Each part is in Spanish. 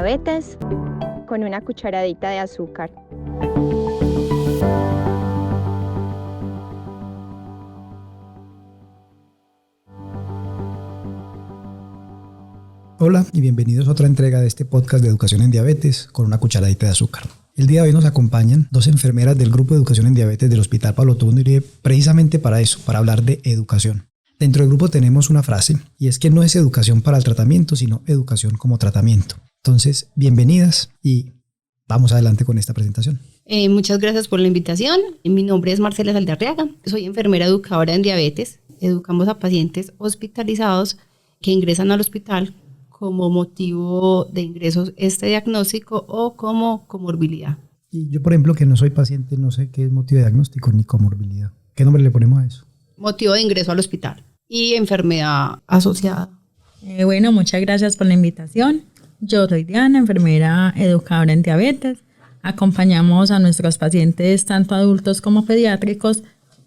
diabetes con una cucharadita de azúcar. Hola y bienvenidos a otra entrega de este podcast de Educación en Diabetes con una cucharadita de azúcar. El día de hoy nos acompañan dos enfermeras del Grupo de Educación en Diabetes del Hospital Pablo Tobón de Uribe, precisamente para eso, para hablar de educación. Dentro del grupo tenemos una frase y es que no es educación para el tratamiento, sino educación como tratamiento. Entonces, bienvenidas y vamos adelante con esta presentación. Muchas gracias por la invitación. Mi nombre es Marcela Saldarriaga, soy enfermera educadora en diabetes. Educamos a pacientes hospitalizados que ingresan al hospital como motivo de ingresos este diagnóstico o como comorbilidad. Y yo, por ejemplo, que no soy paciente, no sé qué es motivo de diagnóstico ni comorbilidad. ¿Qué nombre le ponemos a eso? Motivo de ingreso al hospital y enfermedad asociada. Bueno, muchas gracias por la invitación. Yo soy Diana, enfermera educadora en diabetes. Acompañamos a nuestros pacientes, tanto adultos como pediátricos,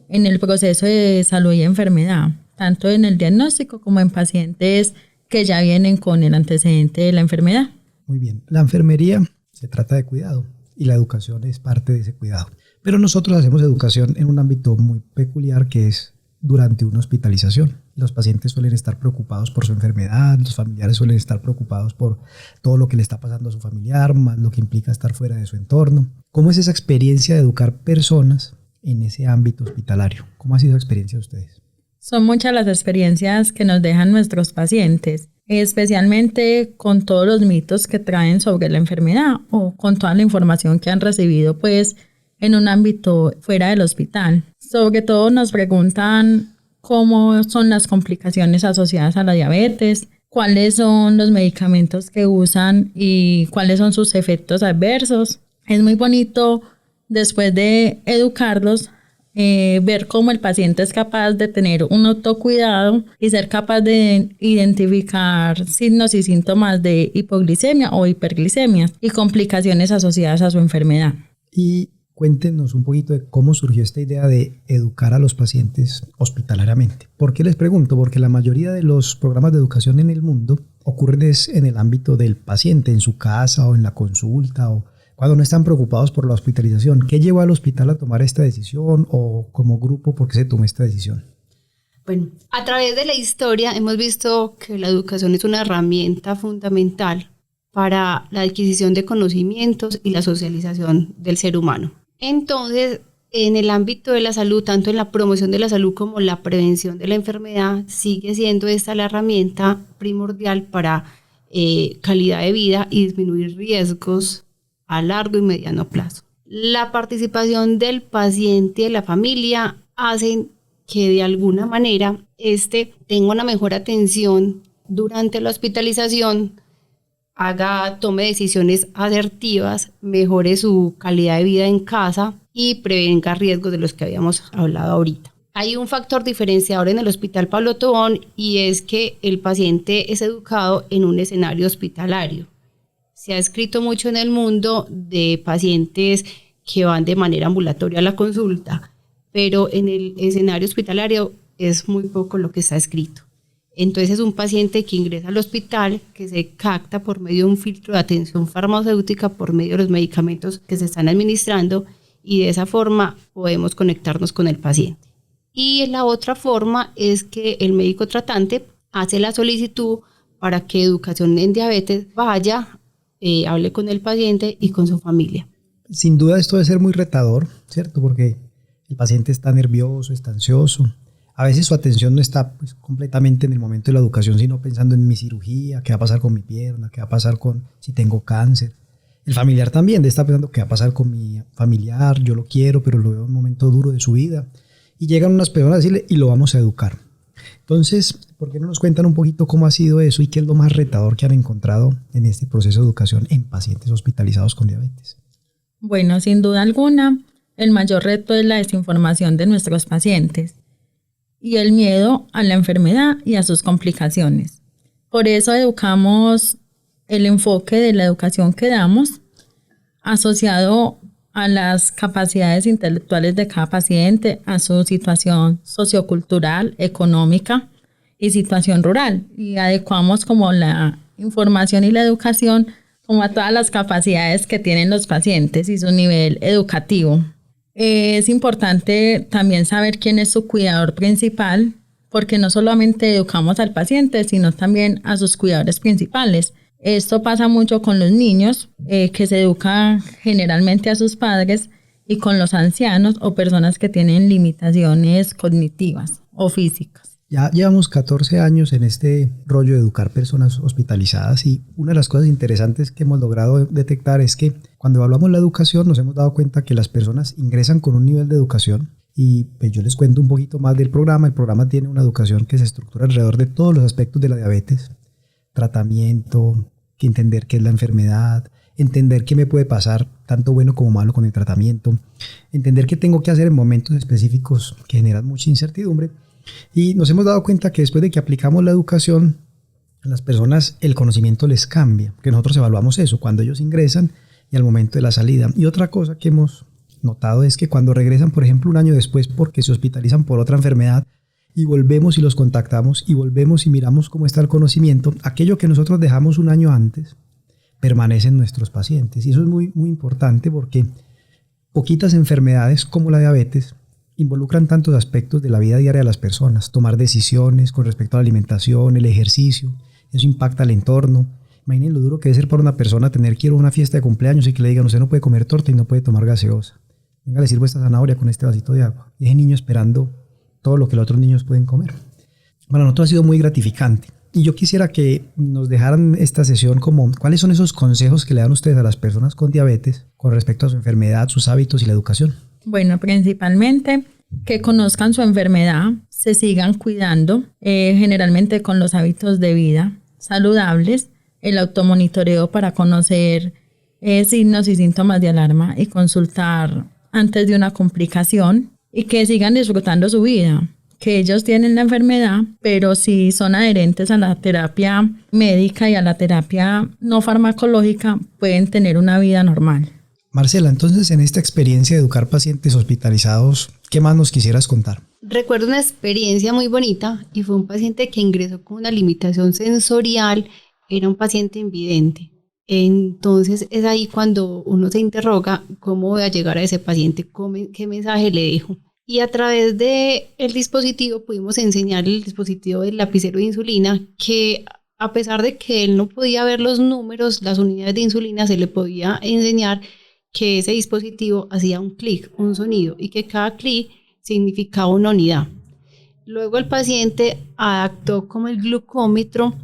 en el proceso de salud y enfermedad, tanto en el diagnóstico como en pacientes que ya vienen con el antecedente de la enfermedad. Muy bien. La enfermería se trata de cuidado y la educación es parte de ese cuidado. Pero nosotros hacemos educación en un ámbito muy peculiar que es durante una hospitalización. Los pacientes suelen estar preocupados por su enfermedad, los familiares suelen estar preocupados por todo lo que le está pasando a su familiar, más lo que implica estar fuera de su entorno. ¿Cómo es esa experiencia de educar personas en ese ámbito hospitalario? ¿Cómo ha sido la experiencia de ustedes? Son muchas las experiencias que nos dejan nuestros pacientes, especialmente con todos los mitos que traen sobre la enfermedad o con toda la información que han recibido pues en un ámbito fuera del hospital. Sobre todo nos preguntan cómo son las complicaciones asociadas a la diabetes, cuáles son los medicamentos que usan y cuáles son sus efectos adversos. Es muy bonito después de educarlos ver cómo el paciente es capaz de tener un autocuidado y ser capaz de identificar signos y síntomas de hipoglicemia o hiperglicemia y complicaciones asociadas a su enfermedad. Y cuéntenos un poquito de cómo surgió esta idea de educar a los pacientes hospitalariamente. ¿Por qué les pregunto? Porque la mayoría de los programas de educación en el mundo ocurren en el ámbito del paciente, en su casa o en la consulta o cuando no están preocupados por la hospitalización. ¿Qué llevó al hospital a tomar esta decisión o como grupo por qué se tomó esta decisión? Bueno, a través de la historia hemos visto que la educación es una herramienta fundamental para la adquisición de conocimientos y la socialización del ser humano. Entonces, en el ámbito de la salud, tanto en la promoción de la salud como la prevención de la enfermedad, sigue siendo esta la herramienta primordial para calidad de vida y disminuir riesgos a largo y mediano plazo. La participación del paciente y de la familia hacen que de alguna manera tenga una mejor atención durante la hospitalización, tome decisiones asertivas, mejore su calidad de vida en casa y prevenga riesgos de los que habíamos hablado ahorita. Hay un factor diferenciador en el Hospital Pablo Tobón y es que el paciente es educado en un escenario hospitalario. Se ha escrito mucho en el mundo de pacientes que van de manera ambulatoria a la consulta, pero en el escenario hospitalario es muy poco lo que está escrito. Entonces es un paciente que ingresa al hospital, que se capta por medio de un filtro de atención farmacéutica, por medio de los medicamentos que se están administrando y de esa forma podemos conectarnos con el paciente. Y la otra forma es que el médico tratante hace la solicitud para que Educación en Diabetes vaya hable con el paciente y con su familia. Sin duda esto debe ser muy retador, ¿cierto? Porque el paciente está nervioso, está ansioso. A veces su atención no está pues, completamente en el momento de la educación, sino pensando en mi cirugía, qué va a pasar con mi pierna, qué va a pasar con si tengo cáncer. El familiar también está pensando qué va a pasar con mi familiar, yo lo quiero, pero lo veo en un momento duro de su vida. Y llegan unas personas a decirle, y lo vamos a educar. Entonces, ¿por qué no nos cuentan un poquito cómo ha sido eso y qué es lo más retador que han encontrado en este proceso de educación en pacientes hospitalizados con diabetes? Bueno, sin duda alguna, el mayor reto es la desinformación de nuestros pacientes y el miedo a la enfermedad y a sus complicaciones. Por eso educamos el enfoque de la educación que damos asociado a las capacidades intelectuales de cada paciente, a su situación sociocultural, económica y situación rural. Y adecuamos como la información y la educación como a todas las capacidades que tienen los pacientes y su nivel educativo. Es importante también saber quién es su cuidador principal, porque no solamente educamos al paciente, sino también a sus cuidadores principales. Esto pasa mucho con los niños, que se educan generalmente a sus padres, y con los ancianos o personas que tienen limitaciones cognitivas o físicas. Ya llevamos 14 años en este rollo de educar personas hospitalizadas, y una de las cosas interesantes que hemos logrado detectar es que cuando evaluamos la educación nos hemos dado cuenta que las personas ingresan con un nivel de educación, y pues yo les cuento un poquito más del programa. El programa tiene una educación que se estructura alrededor de todos los aspectos de la diabetes: tratamiento, entender qué es la enfermedad, entender qué me puede pasar, tanto bueno como malo, con el tratamiento, entender qué tengo que hacer en momentos específicos que generan mucha incertidumbre. Y nos hemos dado cuenta que después de que aplicamos la educación, a las personas el conocimiento les cambia, porque nosotros evaluamos eso cuando ellos ingresan y al momento de la salida. Y otra cosa que hemos notado es que cuando regresan, por ejemplo, un año después porque se hospitalizan por otra enfermedad, y volvemos y los contactamos y volvemos y miramos cómo está el conocimiento, aquello que nosotros dejamos un año antes permanece en nuestros pacientes. Y eso es muy, muy importante, porque poquitas enfermedades como la diabetes involucran tantos aspectos de la vida diaria de las personas: tomar decisiones con respecto a la alimentación, el ejercicio. Eso impacta al entorno. Imaginen lo duro que debe ser para una persona tener que ir a una fiesta de cumpleaños y que le digan: usted no puede comer torta y no puede tomar gaseosa. Venga, le sirvo esta zanahoria con este vasito de agua. Y ese niño esperando todo lo que los otros niños pueden comer. Para nosotros ha sido muy gratificante. Y yo quisiera que nos dejaran esta sesión como cuáles son esos consejos que le dan ustedes a las personas con diabetes con respecto a su enfermedad, sus hábitos y la educación. Bueno, principalmente que conozcan su enfermedad, se sigan cuidando, generalmente con los hábitos de vida saludables, el automonitoreo para conocer signos y síntomas de alarma y consultar antes de una complicación, y que sigan disfrutando su vida, que ellos tienen la enfermedad, pero si son adherentes a la terapia médica y a la terapia no farmacológica, pueden tener una vida normal. Marcela, entonces, en esta experiencia de educar pacientes hospitalizados, ¿qué más nos quisieras contar? Recuerdo una experiencia muy bonita, y fue un paciente que ingresó con una limitación sensorial. Era un paciente invidente. Entonces es ahí cuando uno se interroga: ¿cómo voy a llegar a ese paciente? ¿Qué mensaje le dejo? Y a través del dispositivo pudimos enseñar el dispositivo del lapicero de insulina, que a pesar de que él no podía ver los números, las unidades de insulina, se le podía enseñar que ese dispositivo hacía un clic, un sonido, y que cada clic significaba una unidad. Luego el paciente adaptó como el glucómetro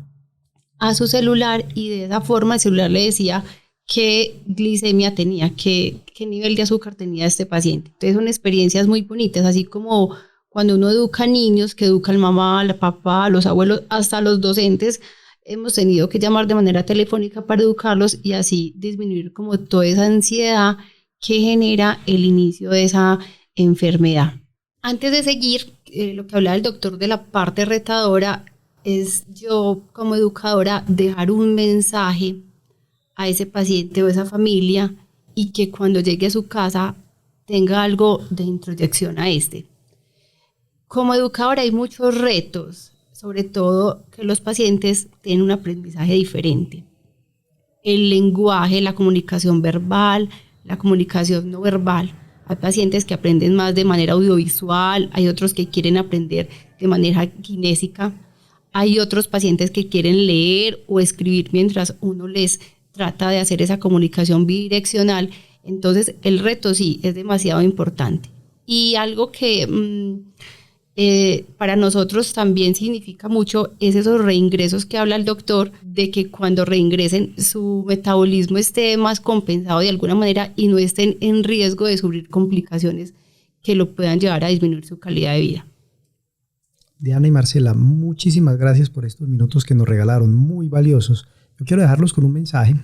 a su celular, y de esa forma el celular le decía qué glicemia tenía, qué nivel de azúcar tenía este paciente. Entonces son experiencias muy bonitas, así como cuando uno educa a niños, que educa al mamá, al papá, a los abuelos, hasta los docentes. Hemos tenido que llamar de manera telefónica para educarlos y así disminuir como toda esa ansiedad que genera el inicio de esa enfermedad. Antes de seguir, lo que hablaba el doctor de la parte retadora, es yo como educadora dejar un mensaje a ese paciente o esa familia, y que cuando llegue a su casa tenga algo de introyección a este. Como educadora hay muchos retos, sobre todo que los pacientes tienen un aprendizaje diferente. El lenguaje, la comunicación verbal, la comunicación no verbal. Hay pacientes que aprenden más de manera audiovisual, hay otros que quieren aprender de manera kinésica. Hay otros pacientes que quieren leer o escribir mientras uno les trata de hacer esa comunicación bidireccional. Entonces el reto sí es demasiado importante. Y algo que para nosotros también significa mucho es esos reingresos que habla el doctor, de que cuando reingresen su metabolismo esté más compensado de alguna manera y no estén en riesgo de sufrir complicaciones que lo puedan llevar a disminuir su calidad de vida. Diana y Marcela, muchísimas gracias por estos minutos que nos regalaron, muy valiosos. Yo quiero dejarlos con un mensaje,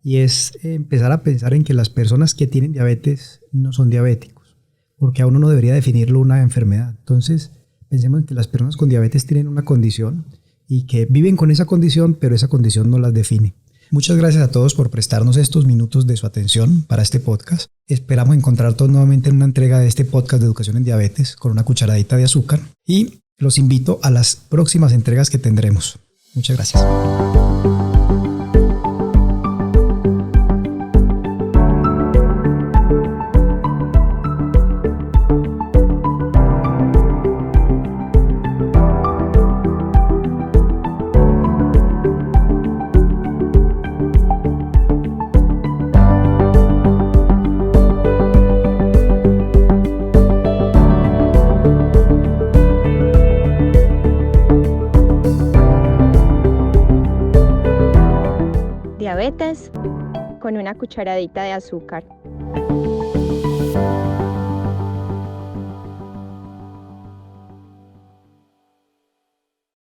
y es empezar a pensar en que las personas que tienen diabetes no son diabéticos, porque a uno no debería definirlo una enfermedad. Entonces, pensemos en que las personas con diabetes tienen una condición y que viven con esa condición, pero esa condición no las define. Muchas gracias a todos por prestarnos estos minutos de su atención para este podcast. Esperamos encontrar todos nuevamente en una entrega de este podcast de educación en diabetes con una cucharadita de azúcar, y los invito a las próximas entregas que tendremos. Muchas gracias. diabetes con una cucharadita de azúcar.